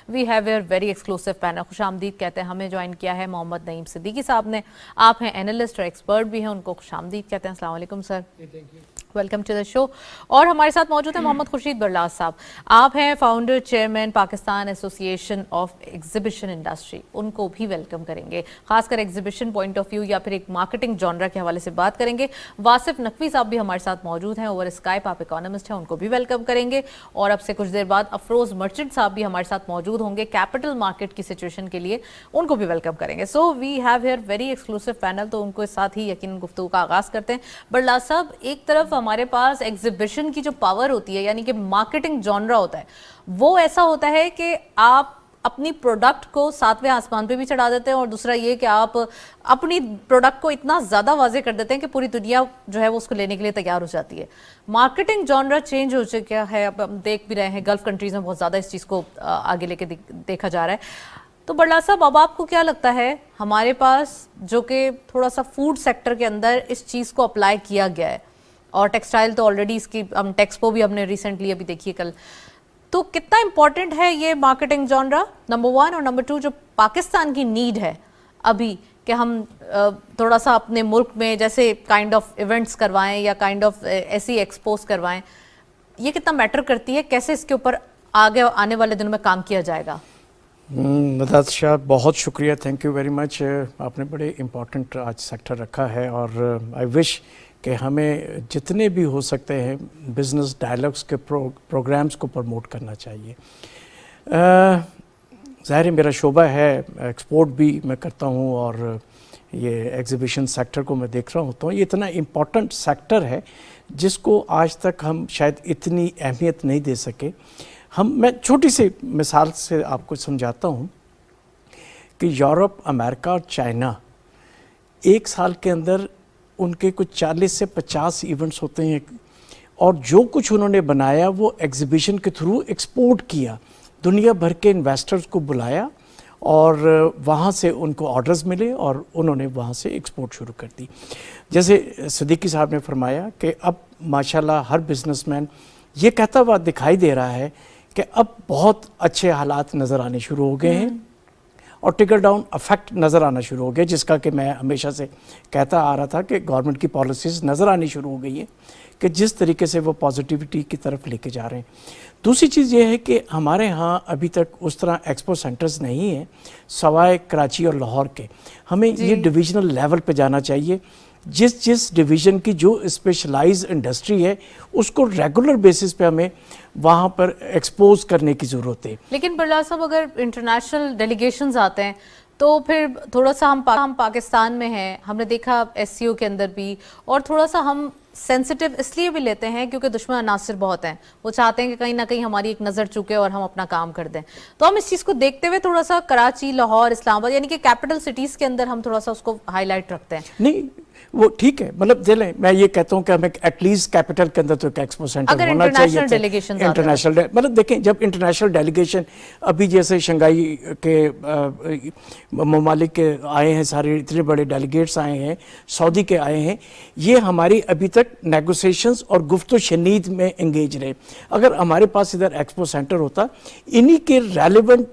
We have a very exclusive panel. खुशामदीद कहते हैं, हमें ज्वाइन किया है मोहम्मद नईम सिद्दीकी साहब ने। आप हैं एनालिस्ट और एक्सपर्ट भी हैं, उनको खुशामदीद कहते हैं। अस्सलाम वालेकुम sir, welcome to the show. और हमारे साथ मौजूद है मोहम्मद खुर्शीद बरलास साहब। आप हैं founder chairman Pakistan association of exhibition industry, उनको भी वेलकम करेंगे। खासकर एग्जीबिशन पॉइंट ऑफ व्यू या फिर एक मार्केटिंग जॉनरा के हवाले से बात करेंगे। वासिफ नकवी साहब भी हमारे साथ मौजूद हैं, ओवर स्काइप, आप इकोनॉमिस्ट हैं, उनको भी वेलकम करेंगे। और अब से कुछ देर बाद अफरोज मर्चेंट साहब भी हमारे साथ मौजूद होंगे कैपिटल मार्केट की सिचुएशन के लिए, उनको भी वेलकम करेंगे। So we have here very exclusive panel, तो उनको साथ ही यकीन गुफ्तगू का आगाज करते हैं। बरलास साहब, एक तरफ हमारे पास एग्जीबिशन की जो पावर होती है, यानी कि मार्केटिंग जॉनरा होता है, वो ऐसा होता है कि आप अपनी प्रोडक्ट को सातवें आसमान पे भी चढ़ा देते हैं, और दूसरा ये कि आप अपनी प्रोडक्ट को इतना ज़्यादा वाजे कर देते हैं कि पूरी दुनिया जो है वो उसको लेने के लिए तैयार हो जाती है। मार्केटिंग जॉनरा चेंज हो चुका है, अब हम देख भी रहे हैं गल्फ कंट्रीज़ में बहुत ज़्यादा इस चीज़ को आगे लेके देखा जा रहा है। तो बरलास साहब, अब आपको क्या लगता है, हमारे पास जो कि थोड़ा सा फूड सेक्टर के अंदर इस चीज़ को अप्लाई किया गया है, और टेक्सटाइल तो ऑलरेडी इसकी हम टेक्सपो भी हमने रिसेंटली अभी देखी है कल, तो कितना इंपॉर्टेंट है ये मार्केटिंग जॉनरा, नंबर वन, और नंबर टू जो पाकिस्तान की नीड है अभी कि हम थोड़ा सा अपने मुल्क में जैसे काइंड ऑफ इवेंट्स करवाएं या काइंड ऑफ ऐसी एक्सपोज करवाएं, ये कितना मैटर करती है, कैसे इसके ऊपर आगे आने वाले दिनों में काम किया जाएगा? मदाद शाह, बहुत शुक्रिया, थैंक यू वेरी मच। आपने बड़े इम्पोर्टेंट आज सेक्टर रखा है, और आई विश कि हमें जितने भी हो सकते हैं बिज़नेस डायलॉग्स के प्रोग्राम्स को प्रमोट करना चाहिए। ज़ाहिर है मेरा शोबा है, एक्सपोर्ट भी मैं करता हूँ, और ये एग्ज़िबिशन सेक्टर को मैं देख रहा हूँ, तो ये इतना इम्पोर्टेंट सेक्टर है जिसको आज तक हम शायद इतनी अहमियत नहीं दे सके। मैं छोटी सी मिसाल से आपको समझाता हूँ कि यूरोप, अमेरिका और चाइना एक साल के अंदर उनके कुछ 40 से 50 इवेंट्स होते हैं, और जो कुछ उन्होंने बनाया वो एग्जीबिशन के थ्रू एक्सपोर्ट किया, दुनिया भर के इन्वेस्टर्स को बुलाया, और वहाँ से उनको ऑर्डर्स मिले और उन्होंने वहाँ से एक्सपोर्ट शुरू कर दी। जैसे सिद्दीकी साहब ने फरमाया कि अब माशाल्लाह हर बिजनेसमैन ये कहता हुआ दिखाई दे रहा है कि अब बहुत अच्छे हालात नज़र आने शुरू हो गए हैं, और टिकर डाउन इफेक्ट नज़र आना शुरू हो गया, जिसका कि मैं हमेशा से कहता आ रहा था कि गवर्नमेंट की पॉलिसीज़ नज़र आनी शुरू हो गई हैं कि जिस तरीके से वो पॉजिटिविटी की तरफ लेके जा रहे हैं। दूसरी चीज़ ये है कि हमारे यहाँ अभी तक उस तरह एक्सपो सेंटर्स नहीं हैं सवाए कराची और लाहौर के। हमें ये डिविजनल लेवल पे जाना चाहिए, जिस डिवीज़न की जो स्पेशलाइज इंडस्ट्री है उसको रेगुलर बेसिस पे हमें वहाँ पर एक्सपोज करने की ज़रूरत है। लेकिन बरलास साहब, अगर इंटरनेशनल डेलीगेशंस आते हैं तो फिर थोड़ा सा हम पाकिस्तान में हैं, हमने देखा एससीओ के अंदर भी, और थोड़ा सा हम सेंसिटिव इसलिए भी लेते हैं क्योंकि दुश्मन अनासिर बहुत हैं, वो चाहते हैं कि कहीं ना कहीं हमारी एक नज़र चुके और हम अपना काम कर दें। तो हम इस चीज़ को देखते हुए थोड़ा सा कराची, लाहौर, इस्लामाबाद यानी कि कैपिटल सिटीज़ के अंदर हम थोड़ा सा उसको हाईलाइट रखते हैं। नहीं, वो ठीक है, मतलब चलें, मैं ये कहता हूँ कि हमें एटलीस्ट कैपिटल के अंदर तो एक एक्सपो सेंटर होना चाहिए। इंटरनेशनल मतलब देखें, जब इंटरनेशनल डेलीगेशन अभी जैसे शंघाई के ममालिक के आए हैं, सारे इतने बड़े डेलीगेट्स आए हैं, सऊदी के आए हैं, ये हमारी अभी तक नेगोशिएशंस और गुफ्तो शनीद में एंगेज रहे। अगर हमारे पास इधर एक्सपो सेंटर होता, इन्हीं के रेलिवेंट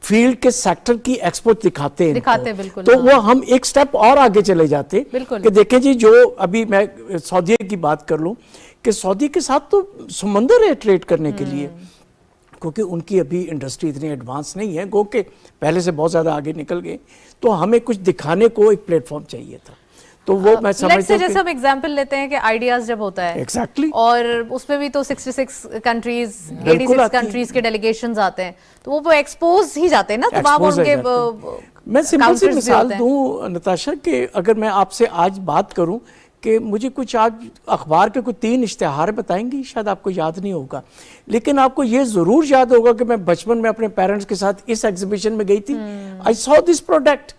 फील्ड के सेक्टर की एक्सपो दिखाते बिल्कुल, तो वो हम एक स्टेप और आगे चले जाते कि देखें जी, जो अभी मैं सऊदी की बात कर लूं कि सऊदी के साथ तो समंदर है ट्रेड करने के लिए, क्योंकि उनकी अभी इंडस्ट्री इतनी एडवांस नहीं है, गो के पहले से बहुत ज़्यादा आगे निकल गए, तो हमें कुछ दिखाने को एक प्लेटफॉर्म चाहिए था। तो वो मैं समझता हूं, जैसे हम एग्जांपल लेते हैं कि आइडियाज जब होता है exactly, और उसमें भी तो 66 कंट्रीज, 86 कंट्रीज के डेलीगेशंस आते हैं, तो वो एक्सपोज ही जाते हैं ना, तो वहां उनके मैं सिंपल सी मिसाल दूं नताशा कि अगर मैं आपसे आज बात करूं कि मुझे कुछ आज अखबार के कुछ 3 इश्तिहार बताएंगी, शायद आपको याद नहीं होगा, लेकिन आपको ये ज़रूर याद होगा कि मैं बचपन में अपने पेरेंट्स के साथ इस एग्जीबिशन में गई थी, आई सॉ दिस प्रोडक्ट।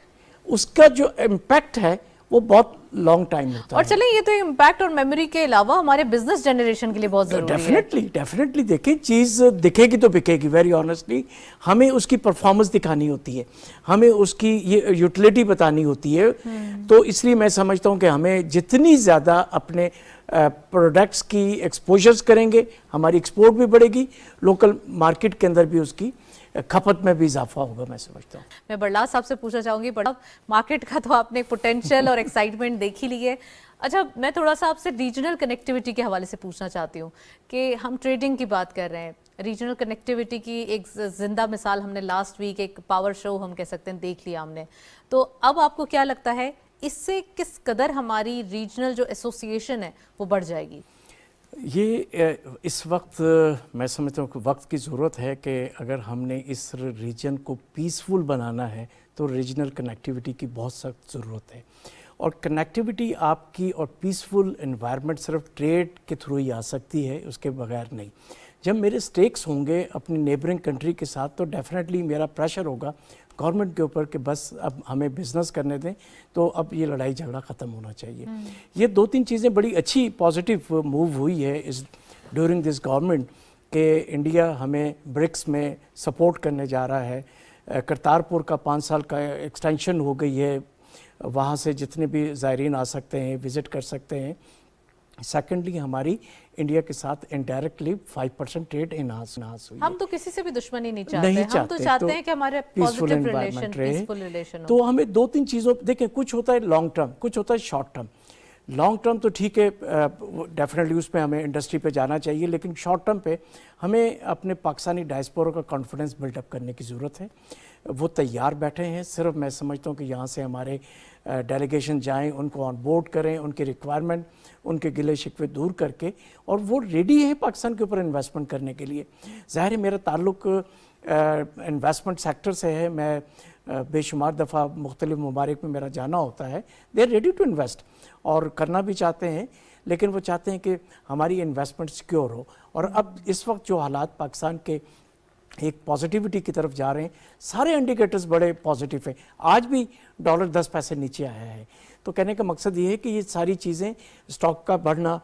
उसका जो इम्पैक्ट है वो बहुत लॉन्ग टाइम होता है। और चलें, ये तो इम्पैक्ट और मेमोरी के अलावा हमारे बिजनेस जनरेशन के लिए बहुत जरूरी है। डेफिनेटली देखें, चीज़ दिखेगी तो बिकेगी, वेरी ऑनेस्टली। हमें उसकी परफॉर्मेंस दिखानी होती है, हमें उसकी ये यूटिलिटी बतानी होती है। तो इसलिए मैं समझता हूँ कि हमें जितनी ज़्यादा अपने प्रोडक्ट्स की एक्सपोजर्स करेंगे, हमारी एक्सपोर्ट भी बढ़ेगी, लोकल मार्केट के अंदर भी उसकी खपत में भी इजाफा होगा, मैं समझता हूँ। मैं बरलास साहब से पूछना चाहूंगी, बड़ा मार्केट का तो आपने पोटेंशियल और एक्साइटमेंट देख ही ली है। अच्छा, मैं थोड़ा सा आपसे रीजनल कनेक्टिविटी के हवाले से पूछना चाहती हूँ कि हम ट्रेडिंग की बात कर रहे हैं, रीजनल कनेक्टिविटी की एक जिंदा मिसाल हमने लास्ट वीक एक पावर शो हम कह सकते हैं देख लिया हमने, तो अब आपको क्या लगता है इससे किस कदर हमारी रीजनल जो एसोसिएशन है वो बढ़ जाएगी? ये इस वक्त मैं समझता हूँ कि वक्त की ज़रूरत है कि अगर हमने इस रीजन को पीसफुल बनाना है तो रीजनल कनेक्टिविटी की बहुत सख्त ज़रूरत है। और कनेक्टिविटी आपकी और पीसफुल एनवायरनमेंट सिर्फ ट्रेड के थ्रू ही आ सकती है, उसके बगैर नहीं। जब मेरे स्टेक्स होंगे अपनी नेबरिंग कंट्री के साथ तो डेफिनेटली मेरा प्रेशर होगा गवर्नमेंट के ऊपर कि बस अब हमें बिजनेस करने दें, तो अब ये लड़ाई झगड़ा ख़त्म होना चाहिए। ये 2-3 चीज़ें बड़ी अच्छी पॉजिटिव मूव हुई है इस ड्यूरिंग दिस गवर्नमेंट कि इंडिया हमें ब्रिक्स में सपोर्ट करने जा रहा है। करतारपुर का 5 साल का एक्सटेंशन हो गई है, वहाँ से जितने भी ज़ायरीन आ सकते हैं, विज़िट कर सकते हैं। सेकेंडली हमारी इंडिया के साथ इनडायरेक्टली 5% ट्रेड इनहांस हुई है। हम तो किसी से भी दुश्मनी नहीं चाहते, हम तो चाहते हैं कि हमारे पॉजिटिव रिलेशन, पीसफुल रिलेशन हो। तो हमें 2-3 चीज़ों, देखें कुछ होता है लॉन्ग टर्म, कुछ होता है शॉर्ट टर्म। लॉन्ग टर्म तो ठीक है, डेफिनेटली उस पर हमें इंडस्ट्री पे जाना चाहिए, लेकिन शॉर्ट टर्म पे हमें अपने पाकिस्तानी डायस्पोरा का कॉन्फिडेंस बिल्डअप करने की ज़रूरत है। वो तैयार बैठे हैं, सिर्फ मैं समझता हूँ कि यहाँ से हमारे डेलीगेशन जाएं, उनको ऑन बोर्ड करें, उनकी रिक्वायरमेंट, उनके गिले शिकवे दूर करके, और वो रेडी हैं पाकिस्तान के ऊपर इन्वेस्टमेंट करने के लिए। ज़ाहिर है मेरा ताल्लुक़ इन्वेस्टमेंट सेक्टर से है, मैं बेशुमार दफ़ा मुख्तलिफ ममालिक में मेरा जाना होता है। They are ready to invest और करना भी चाहते हैं, लेकिन वो चाहते हैं कि हमारी इन्वेस्टमेंट सिक्योर हो। और अब इस वक्त जो हालात पाकिस्तान के एक पॉजिटिविटी की तरफ जा रहे हैं, सारे इंडिकेटर्स बड़े पॉजिटिव हैं। आज भी डॉलर 10 पैसे नीचे आया है, तो कहने का मकसद ये है कि ये सारी चीज़ें, स्टॉक का बढ़ना,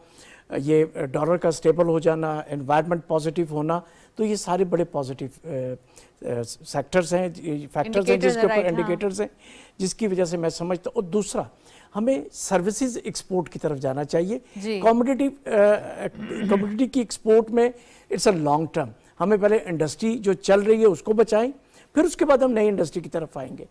ये डॉलर का स्टेबल हो जाना, एनवायरनमेंट पॉजिटिव होना, तो ये सारे बड़े पॉजिटिव सेक्टर्स हैं, फैक्टर्स हैं जिसके ऊपर इंडिकेटर्स हैं, जिसकी वजह से मैं समझता हूँ। और दूसरा, हमें सर्विसेज एक्सपोर्ट की तरफ जाना चाहिए। कमोडिटी की एक्सपोर्ट में इट्स अ लॉन्ग टर्म। हमें पहले इंडस्ट्री जो चल रही है उसको बचाएं, फिर उसके बाद हम नई इंडस्ट्री की तरफ आएंगे।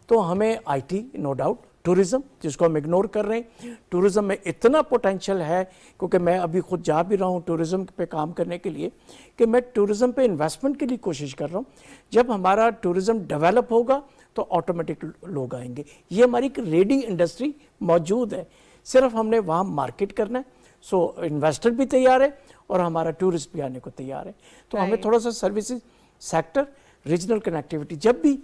तो हमें आईटी, नो डाउट, टूरिज़्म जिसको हम इग्नोर कर रहे हैं, टूरिज़्म में इतना पोटेंशियल है, क्योंकि मैं अभी खुद जा भी रहा हूँ टूरिज़्म पे काम करने के लिए, कि मैं टूरिज़्म पे इन्वेस्टमेंट के लिए कोशिश कर रहा हूँ। जब हमारा टूरिज़्म डेवलप होगा तो ऑटोमेटिक लोग आएंगे। ये हमारी एक रेडी इंडस्ट्री मौजूद है, सिर्फ हमने वहाँ मार्केट करना है। सो इन्वेस्टर भी तैयार है और हमारा टूरिस्ट भी आने को तैयार है। तो हमें थोड़ा सा सर्विसेज सेक्टर, रीजनल कनेक्टिविटी, जब भी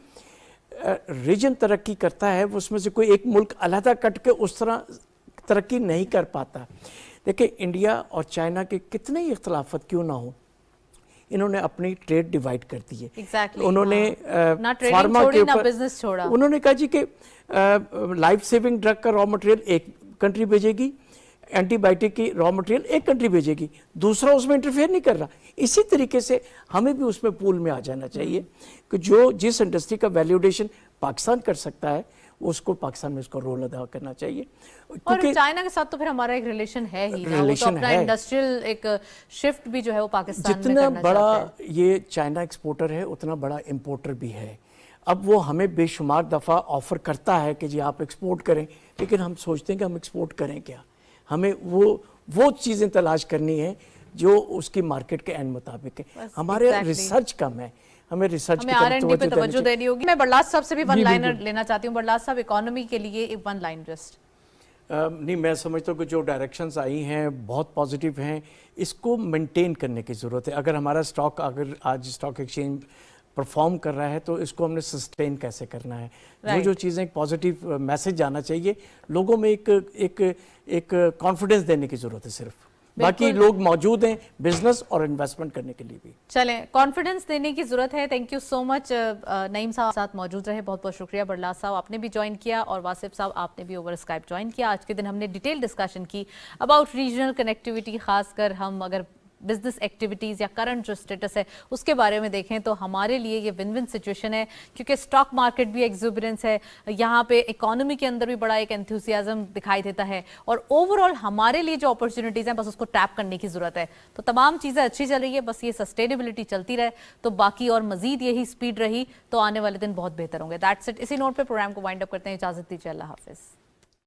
रीजन तरक्की करता है उसमें से कोई एक मुल्क अलहदा कट के उस तरह तरक्की नहीं कर पाता। देखिए, इंडिया और चाइना के कितने ही इख्तलाफत क्यों ना हो, इन्होंने अपनी ट्रेड डिवाइड कर दी है। exactly, उन्होंने फार्मा के ऊपर बिजनेस छोड़ा। उन्होंने कहा जी कि लाइफ सेविंग ड्रग का रॉ मटेरियल एक कंट्री भेजेगी, एंटीबायोटिक की रॉ मटेरियल एक कंट्री भेजेगी, दूसरा उसमें इंटरफेयर नहीं कर रहा। इसी तरीके से हमें भी उसमें पूल में आ जाना चाहिए कि जो जिस इंडस्ट्री का वैल्यूडेशन पाकिस्तान कर सकता है उसको पाकिस्तान में उसका रोल अदा करना चाहिए। और चाइना के साथ तो फिर हमारा एक रिलेशन है ही ना, वो तो अपना इंडस्ट्रियल एक शिफ्ट भी जो है वो पाकिस्तान में जितना बड़ा ये चाइना एक्सपोर्टर है उतना बड़ा इंपोर्टर भी है। अब वो हमें बेशुमार दफ़ा ऑफर करता है कि जी आप एक्सपोर्ट करें, लेकिन हम सोचते हैं कि हम एक्सपोर्ट करें क्या। हमें वो चीज़ें तलाश करनी है जो उसकी मार्केट के एंड मुताबिक है। हमारे रिसर्च कम है, हमें रिसर्च हमें R&D पे तवज्जो देनी होगी। मैं बरलास साहब से भी वन लाइनर लेना चाहती हूँ। बरलास साहब, इकोनॉमी के लिए एक वन लाइन जस्ट। नहीं, मैं समझता हूँ कि जो डायरेक्शंस आई हैं बहुत पॉजिटिव हैं, इसको मेंटेन करने की ज़रूरत है। अगर हमारा स्टॉक, अगर आज स्टॉक एक्सचेंज परफॉर्म कर रहा है तो इसको हमने सस्टेन कैसे करना है। जो चीज़ें पॉजिटिव मैसेज आना चाहिए लोगों में, एक कॉन्फिडेंस देने की ज़रूरत है सिर्फ। बाकी लोग मौजूद हैं बिजनेस और इन्वेस्टमेंट करने के लिए भी। चलें, कॉन्फिडेंस देने की ज़रूरत है। Thank you so much. Naeem साहब साथ मौजूद रहे, बहुत बहुत शुक्रिया। बरलास साहब आपने भी ज्वाइन किया और वासिफ साहब आपने भी ओवर स्काइप ज्वाइन किया। आज के दिन हमने डिटेल डिस्कशन की अबाउट रीजनल कनेक्टिविटी, खासकर हम अगर بزنس ایکٹیویٹیز یا کرنٹ جو اسٹیٹس ہے اس کے بارے میں دیکھیں تو ہمارے لیے یہ ون ون سچویشن ہے, کیونکہ اسٹاک مارکیٹ بھی ایگزوبرنس ہے, یہاں پہ اکانومی کے اندر بھی بڑا ایک انتھوسیازم دکھائی دیتا ہے, اور اوور آل ہمارے لیے جو اپرچونیٹیز ہیں بس اس کو ٹیپ کرنے کی ضرورت ہے. تو تمام چیزیں اچھی چل رہی ہے, بس یہ سسٹینیبلٹی چلتی رہے تو باقی اور مزید یہی اسپیڈ رہی تو آنے والے دن بہت بہتر ہوں گے. That's it. اسی نوٹ پہ پروگرام کو وائنڈ اپ کرتے ہیں. اجازت دیجیے, اللہ حافظ.